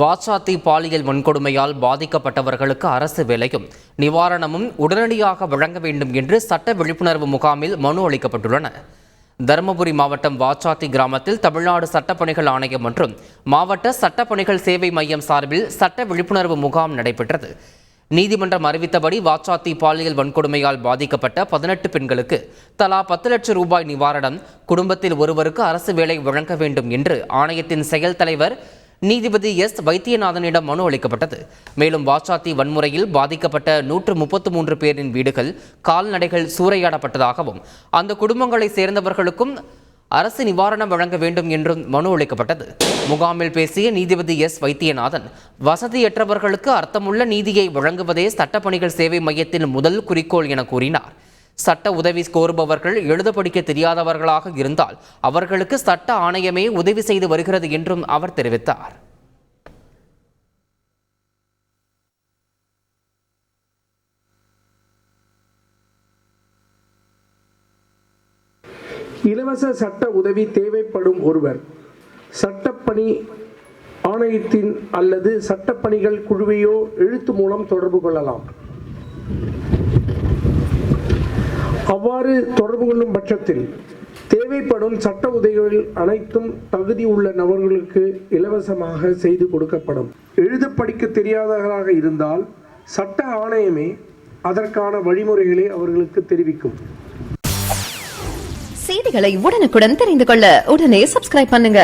வாச்சாத்தி பாலியல் வன்கொடுமையால் பாதிக்கப்பட்டவர்களுக்கு அரசு வேலையும் நிவாரணமும் உடனடியாக வழங்க வேண்டும் என்று சட்ட விழிப்புணர்வு முகாமில் மனு அளிக்கப்பட்டுள்ளன. தருமபுரி மாவட்டம் வாச்சாத்தி கிராமத்தில் தமிழ்நாடு சட்டப்பணிகள் ஆணையம் மற்றும் மாவட்ட சட்டப்பணிகள் சேவை மையம் சார்பில் சட்ட விழிப்புணர்வு முகாம் நடைபெற்றது. நீதிமன்றம் அறிவித்தபடி வாச்சாத்தி பாலியல் வன்கொடுமையால் பாதிக்கப்பட்ட 18 பெண்களுக்கு தலா 10 லட்சம் ரூபாய் நிவாரணம், குடும்பத்தில் ஒருவருக்கு அரசு வேலை வழங்க வேண்டும் என்று ஆணையத்தின் செயல் தலைவர் நீதிபதி எஸ். வைத்தியநாதனிடம் மனு அளிக்கப்பட்டது. மேலும் வாச்சாத்தி வன்முறையில் பாதிக்கப்பட்ட 133 பேரின் வீடுகள், கால்நடைகள் சூறையாடப்பட்டதாகவும் அந்த குடும்பங்களை சேர்ந்தவர்களுக்கும் அரசு நிவாரணம் வழங்க வேண்டும் என்றும் மனு அளிக்கப்பட்டது. முகாமில் பேசிய நீதிபதி எஸ். வைத்தியநாதன், வசதியற்றவர்களுக்கு அர்த்தமுள்ள நீதியை வழங்குவதே சட்டப்பணிகள் சேவை மையத்தின் முதல் குறிக்கோள் என கூறினார். சட்ட உதவி கோருபவர்கள் எழுத படிக்க தெரியாதவர்களாக இருந்தால் அவர்களுக்கு சட்ட ஆணையமே உதவி செய்து வருகிறது என்றும் அவர் தெரிவித்தார். இலவச சட்ட உதவி தேவைப்படும் ஒருவர் சட்டப்பணி ஆணையத்தின் அல்லது சட்டப்பணிகள் குழுவையோ எழுத்து மூலம் தொடர்பு கொள்ளலாம். அவ்வாறு தொடர்பு கொள்ளும் பட்சத்தில் தேவைப்படும் சட்ட உதவிகள் அனைத்தும் தகுதி உள்ள நபர்களுக்கு இலவசமாக செய்து கொடுக்கப்படும். எழுத படிக்க தெரியாதவர்களாக இருந்தால் சட்ட ஆணையமே அதற்கான வழிமுறைகளை அவர்களுக்கு தெரிவிக்கும். செய்திகளை உடனுக்குடன் தெரிந்து கொள்ள உடனே சப்ஸ்கிரைப் பண்ணுங்க.